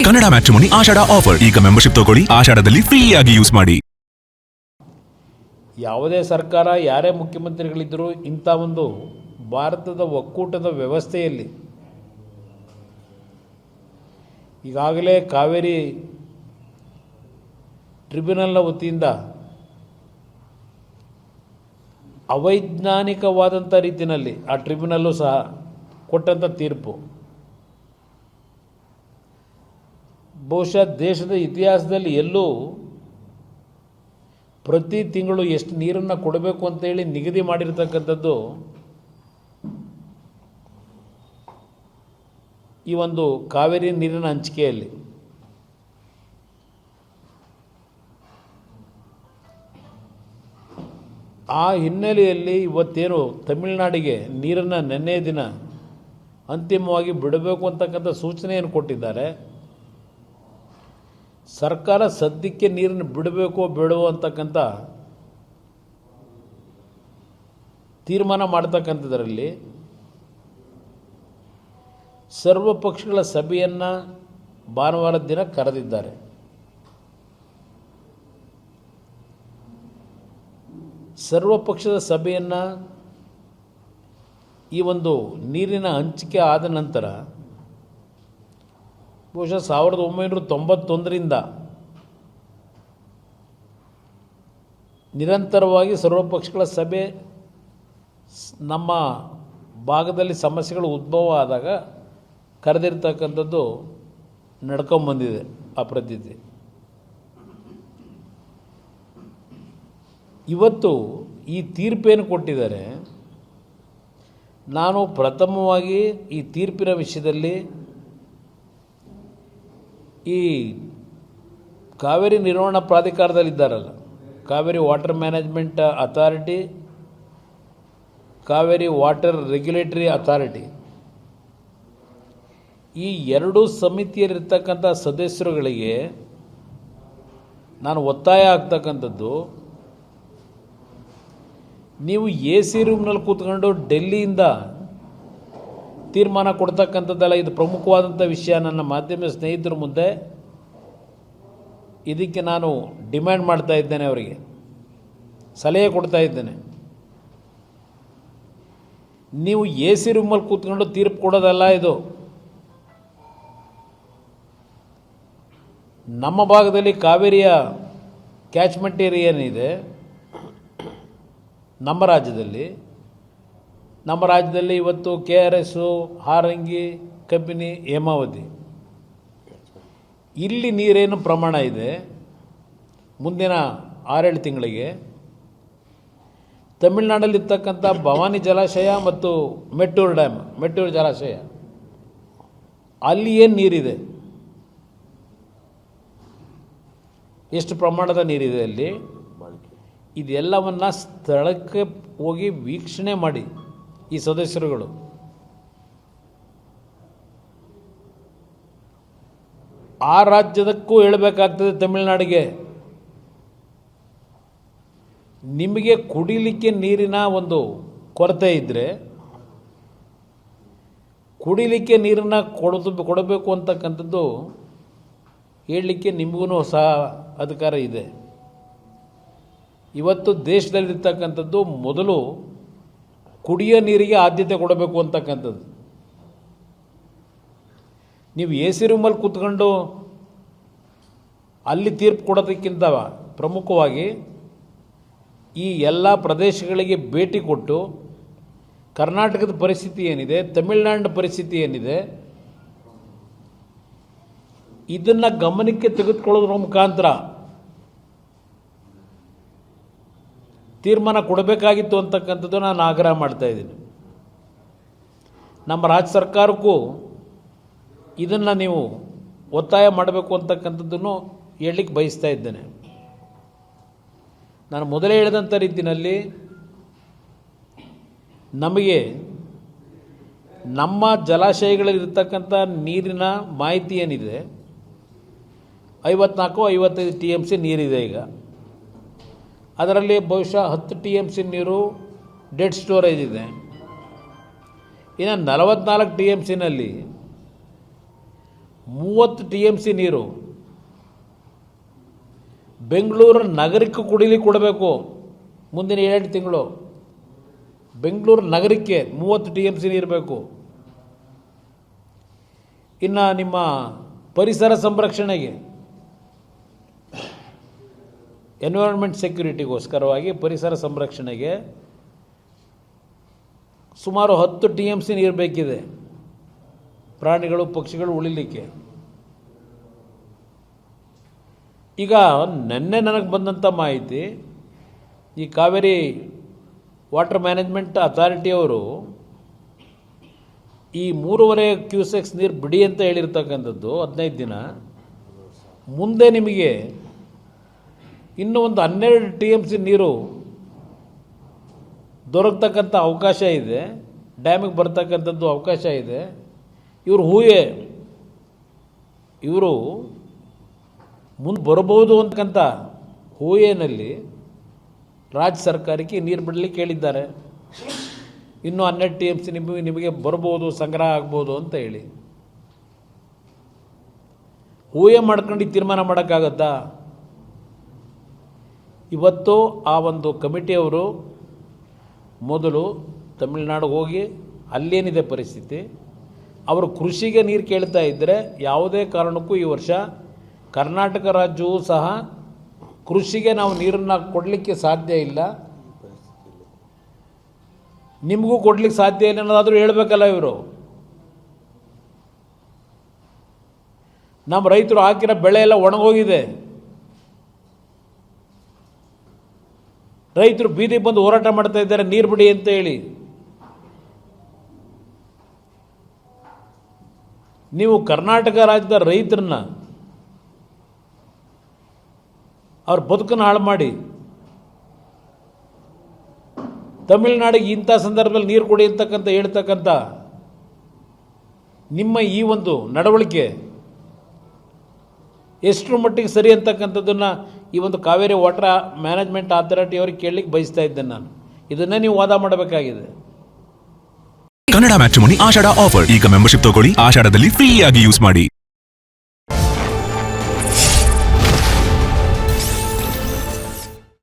Kannada matrimony ಆಷಾಢ offer. ಈಗ membership ತಗೊಳ್ಳಿ, ಆಷಾಢದಲ್ಲಿ free ಆಗಿ ಯೂಸ್ ಮಾಡಿ. ಯಾವುದೇ ಸರ್ಕಾರ, ಯಾರೇ ಮುಖ್ಯಮಂತ್ರಿಗಳಿದ್ದರೂ ಇಂಥ ಒಂದು ಭಾರತದ ಒಕ್ಕೂಟದ ವ್ಯವಸ್ಥೆಯಲ್ಲಿ ಈಗಾಗಲೇ ಕಾವೇರಿ ಟ್ರಿಬ್ಯುನಲ್ನ ವತಿಯಿಂದ ಅವೈಜ್ಞಾನಿಕವಾದಂಥ ರೀತಿಯಲ್ಲಿ ಆ ಟ್ರಿಬ್ಯುನಲ್ಲು ಸಹ ಕೊಟ್ಟಂಥ ತೀರ್ಪು ಬಹುಶಃ ದೇಶದ ಇತಿಹಾಸದಲ್ಲಿ ಎಲ್ಲೂ ಪ್ರತಿ ತಿಂಗಳು ಎಷ್ಟು ನೀರನ್ನು ಕೊಡಬೇಕು ಅಂತೇಳಿ ನಿಗದಿ ಮಾಡಿರ್ತಕ್ಕಂಥದ್ದು ಈ ಒಂದು ಕಾವೇರಿ ನೀರಿನ ಹಂಚಿಕೆಯಲ್ಲಿ. ಆ ಹಿನ್ನೆಲೆಯಲ್ಲಿ ಇವತ್ತೇನು ತಮಿಳುನಾಡಿಗೆ ನೀರನ್ನು ನೆನ್ನೆ ದಿನ ಅಂತಿಮವಾಗಿ ಬಿಡಬೇಕು ಅಂತಕ್ಕಂಥ ಸೂಚನೆಯನ್ನು ಕೊಟ್ಟಿದ್ದಾರೆ. ಸರ್ಕಾರ ಸದ್ಯಕ್ಕೆ ನೀರನ್ನು ಬಿಡಬೇಕೋ ಬೇಡವೋ ಅಂತಕ್ಕಂಥ ತೀರ್ಮಾನ ಮಾಡ್ತಕ್ಕಂಥದ್ರಲ್ಲಿ ಸರ್ವ ಪಕ್ಷಗಳ ಸಭೆಯನ್ನು ಭಾನುವಾರದ ದಿನ ಕರೆದಿದ್ದಾರೆ. ಸರ್ವ ಪಕ್ಷದ ಸಭೆಯನ್ನು ಈ ಒಂದು ನೀರಿನ ಹಂಚಿಕೆ ಆದ ನಂತರ ಬಹುಶಃ 1991ರಿಂದ ನಿರಂತರವಾಗಿ ಸರ್ವಪಕ್ಷಗಳ ಸಭೆ ನಮ್ಮ ಭಾಗದಲ್ಲಿ ಸಮಸ್ಯೆಗಳು ಉದ್ಭವ ಆದಾಗ ಕರೆದಿರ್ತಕ್ಕಂಥದ್ದು ನಡ್ಕೊಂಬಂದಿದೆ ಆ ಪದ್ಧತಿ. ಇವತ್ತು ಈ ತೀರ್ಪೇನು ಕೊಟ್ಟಿದ್ದಾರೆ, ನಾನು ಪ್ರಥಮವಾಗಿ ಈ ತೀರ್ಪಿನ ವಿಷಯದಲ್ಲಿ ಈ ಕಾವೇರಿ ನಿರ್ವಹಣಾ ಪ್ರಾಧಿಕಾರದಲ್ಲಿದ್ದಾರಲ್ಲ, Kaveri water management authority, Kaveri water regulatory authority, ಈ ಎರಡೂ ಸಮಿತಿಯಲ್ಲಿರ್ತಕ್ಕಂಥ ಸದಸ್ಯರುಗಳಿಗೆ ನಾನು ಒತ್ತಾಯ ಆಗ್ತಕ್ಕಂಥದ್ದು, ನೀವು AC ರೂಮ್ನಲ್ಲಿ ಕೂತ್ಕೊಂಡು ಡೆಲ್ಲಿಯಿಂದ ತೀರ್ಮಾನ ಕೊಡ್ತಕ್ಕಂಥದ್ದಲ್ಲ. ಇದು ಪ್ರಮುಖವಾದಂಥ ವಿಷಯ. ನನ್ನ ಮಾಧ್ಯಮ ಸ್ನೇಹಿತರ ಮುಂದೆ ಇದಕ್ಕೆ ನಾನು ಡಿಮ್ಯಾಂಡ್ ಮಾಡ್ತಾ ಇದ್ದೇನೆ, ಅವರಿಗೆ ಸಲಹೆ ಕೊಡ್ತಾ ಇದ್ದೇನೆ. ನೀವು AC ರೂಮಲ್ಲಿ ಕೂತ್ಕೊಂಡು ತೀರ್ಪು ಕೊಡೋದಲ್ಲ ಇದು. ನಮ್ಮ ಭಾಗದಲ್ಲಿ ಕಾವೇರಿಯ ಕ್ಯಾಚ್ಮೆಂಟ್ ಏರಿಯಾ ಏನಿದೆ ನಮ್ಮ ರಾಜ್ಯದಲ್ಲಿ ಇವತ್ತು KRS, ಹಾರಂಗಿ, ಕಬಿನಿ, ಹೇಮಾವತಿ, ಇಲ್ಲಿ ನೀರೇನು ಪ್ರಮಾಣ ಇದೆ ಮುಂದಿನ 6-7 ತಿಂಗಳಿಗೆ, ತಮಿಳುನಾಡಲ್ಲಿರ್ತಕ್ಕಂಥ ಭವಾನಿ ಜಲಾಶಯ ಮತ್ತು ಮೆಟ್ಟೂರು ಜಲಾಶಯ ಅಲ್ಲಿ ಏನು ನೀರಿದೆ, ಎಷ್ಟು ಪ್ರಮಾಣದ ನೀರಿದೆ ಅಲ್ಲಿ, ಇದೆಲ್ಲವನ್ನು ಸ್ಥಳಕ್ಕೆ ಹೋಗಿ ವೀಕ್ಷಣೆ ಮಾಡಿ ಈ ಸದಸ್ಯರುಗಳು. ಆ ರಾಜ್ಯದಕ್ಕೂ ಹೇಳಬೇಕಾಗ್ತದೆ ತಮಿಳುನಾಡಿಗೆ, ನಿಮಗೆ ಕುಡಿಲಿಕ್ಕೆ ನೀರಿನ ಒಂದು ಕೊರತೆ ಇದ್ದರೆ ಕುಡಿಲಿಕ್ಕೆ ನೀರನ್ನು ಕೊಡಬೇಕು ಅಂತಕ್ಕಂಥದ್ದು ಹೇಳಲಿಕ್ಕೆ ನಿಮಗೂ ಸಹ ಅಧಿಕಾರ ಇದೆ. ಇವತ್ತು ದೇಶದಲ್ಲಿರ್ತಕ್ಕಂಥದ್ದು ಮೊದಲು ಕುಡಿಯೋ ನೀರಿಗೆ ಆದ್ಯತೆ ಕೊಡಬೇಕು ಅಂತಕ್ಕಂಥದ್ದು. ನೀವು AC ರೂಮಲ್ಲಿ ಕೂತ್ಕೊಂಡು ಅಲ್ಲಿ ತೀರ್ಪು ಕೊಡೋದಕ್ಕಿಂತ ಪ್ರಮುಖವಾಗಿ ಈ ಎಲ್ಲ ಪ್ರದೇಶಗಳಿಗೆ ಭೇಟಿ ಕೊಟ್ಟು ಕರ್ನಾಟಕದ ಪರಿಸ್ಥಿತಿ ಏನಿದೆ, ತಮಿಳುನಾಡಿನ ಪರಿಸ್ಥಿತಿ ಏನಿದೆ, ಇದನ್ನು ಗಮನಕ್ಕೆ ತೆಗೆದುಕೊಳ್ಳೋದ್ರ ಮುಖಾಂತರ ತೀರ್ಮಾನ ಕೊಡಬೇಕಾಗಿತ್ತು ಅಂತಕ್ಕಂಥದ್ದು ನಾನು ಆಗ್ರಹ ಮಾಡ್ತಾಯಿದ್ದೀನಿ. ನಮ್ಮ ರಾಜ್ಯ ಸರ್ಕಾರಕ್ಕೂ ಇದನ್ನು ನೀವು ಒತ್ತಾಯ ಮಾಡಬೇಕು ಅಂತಕ್ಕಂಥದ್ದನ್ನು ಹೇಳಲಿಕ್ಕೆ ಬಯಸ್ತಾ ಇದ್ದೇನೆ. ನಾನು ಮೊದಲೇ ಹೇಳಿದಂಥ ರೀತಿಯಲ್ಲಿ ನಮಗೆ ನಮ್ಮ ಜಲಾಶಯಗಳಲ್ಲಿರ್ತಕ್ಕಂಥ ನೀರಿನ ಮಾಹಿತಿ ಏನಿದೆ, 54-55 TMC ನೀರಿದೆ ಈಗ. ಅದರಲ್ಲಿ ಬಹುಶಃ 10 TMC ನೀರು ಡೆಡ್ ಸ್ಟೋರೇಜ್ ಇದೆ. ಇನ್ನು 44 TMCನಲ್ಲಿ 30 TMC ನೀರು ಬೆಂಗಳೂರು ನಗರಕ್ಕೆ ಕುಡಿಲಿಕ್ಕೆ ಕೊಡಬೇಕು. ಮುಂದಿನ 7 ತಿಂಗಳು ಬೆಂಗಳೂರು ನಗರಕ್ಕೆ 30 TMC ನೀರು ಬೇಕು. ಇನ್ನು ನಿಮ್ಮ ಪರಿಸರ ಸಂರಕ್ಷಣೆಗೆ, ಎನ್ವಿರಾನ್ಮೆಂಟ್ ಸೆಕ್ಯೂರಿಟಿಗೋಸ್ಕರವಾಗಿ ಪರಿಸರ ಸಂರಕ್ಷಣೆಗೆ ಸುಮಾರು 10 TMC ನೀರು ಬೇಕಿದೆ, ಪ್ರಾಣಿಗಳು ಪಕ್ಷಿಗಳು ಉಳಿಲಿಕ್ಕೆ. ಈಗ ನೆನ್ನೆ ನನಗೆ ಬಂದಂಥ ಮಾಹಿತಿ, ಈ ಕಾವೇರಿ ವಾಟರ್ ಮ್ಯಾನೇಜ್ಮೆಂಟ್ ಅಥಾರಿಟಿಯವರು ಈ 3.5 ಕ್ಯೂಸೆಕ್ಸ್ ನೀರು ಬಿಡಿ ಅಂತ ಹೇಳಿರ್ತಕ್ಕಂಥದ್ದು 15 ದಿನ. ಮುಂದೆ ನಿಮಗೆ ಇನ್ನೂ ಒಂದು 12 TMC ನೀರು ದೊರಕತಕ್ಕಂಥ ಅವಕಾಶ ಇದೆ, ಡ್ಯಾಮಿಗೆ ಬರ್ತಕ್ಕಂಥದ್ದು ಅವಕಾಶ ಇದೆ. ಇವರು ಮುಂದೆ ಬರಬಹುದು ಅಂತಕ್ಕಂಥ ಹೂಯೆನಲ್ಲಿ ರಾಜ್ಯ ಸರ್ಕಾರಕ್ಕೆ ನೀರು ಬಿಡಲಿಕ್ಕೆ ಹೇಳಿದ್ದಾರೆ. ಇನ್ನೂ 12 TMC ನಿಮಗೆ ಬರ್ಬೋದು, ಸಂಗ್ರಹ ಆಗ್ಬೋದು ಅಂತ ಹೇಳಿ. ಹೂಯೆ ಮಾಡ್ಕೊಂಡು ತೀರ್ಮಾನ ಮಾಡೋಕ್ಕಾಗತ್ತಾ? ಇವತ್ತು ಆ ಒಂದು ಕಮಿಟಿಯವರು ಮೊದಲು ತಮಿಳುನಾಡಿಗೆ ಹೋಗಿ ಅಲ್ಲೇನಿದೆ ಪರಿಸ್ಥಿತಿ, ಅವರು ಕೃಷಿಗೆ ನೀರು ಕೇಳ್ತಾ ಇದ್ದರೆ ಯಾವುದೇ ಕಾರಣಕ್ಕೂ ಈ ವರ್ಷ ಕರ್ನಾಟಕ ರಾಜ್ಯವೂ ಸಹ ಕೃಷಿಗೆ ನಾವು ನೀರನ್ನು ಕೊಡಲಿಕ್ಕೆ ಸಾಧ್ಯ ಇಲ್ಲ, ನಿಮಗೂ ಕೊಡಲಿಕ್ಕೆ ಸಾಧ್ಯ ಇಲ್ಲ ಅನ್ನೋದಾದರೂ ಹೇಳಬೇಕಲ್ಲ. ಇವರು ನಮ್ಮ ರೈತರು ಹಾಕಿರೋ ಬೆಳೆ ಎಲ್ಲ ಒಣಗೋಗಿದೆ, ರೈತರು ಬೀದಿಗೆ ಬಂದು ಹೋರಾಟ ಮಾಡ್ತಾ ಇದ್ದಾರೆ ನೀರು ಬಿಡಿ ಅಂತ ಹೇಳಿ. ನೀವು ಕರ್ನಾಟಕ ರಾಜ್ಯದ ರೈತರನ್ನ ಅವ್ರ ಬದುಕನ್ನು ಹಾಳು ಮಾಡಿ ತಮಿಳುನಾಡಿಗೆ ಇಂಥ ಸಂದರ್ಭದಲ್ಲಿ ನೀರು ಕೊಡಿ ಅಂತಕ್ಕಂಥ ಹೇಳ್ತಕ್ಕಂಥ ನಿಮ್ಮ ಈ ಒಂದು ನಡವಳಿಕೆ ಎಷ್ಟರ ಮಟ್ಟಿಗೆ ಸರಿ ಅಂತಕ್ಕಂಥದ್ದನ್ನು ಈ ಒಂದು ಕಾವೇರಿ ವಾಟರ್ ಮ್ಯಾನೇಜ್ಮೆಂಟ್ ಅಥಾರಿಟಿ ಅವ್ರಿಗೆ ಕೇಳಲಿಕ್ಕೆ ಬಯಸ್ತಾ ಇದ್ದೇನೆ ನಾನು. ಇದನ್ನೇ ನೀವು ವಾದ ಮಾಡಬೇಕಾಗಿದೆ. ಕನ್ನಡ ಮ್ಯಾಟ್ರಿಮೋನಿ ಆಷಾಢ ಆಫರ್. ಈಗ ಮೆಂಬರ್ಶಿಪ್ ತಗೊಳ್ಳಿ, ಆಷಾಢದಲ್ಲಿ ಫ್ರೀ ಆಗಿ ಯೂಸ್ ಮಾಡಿ.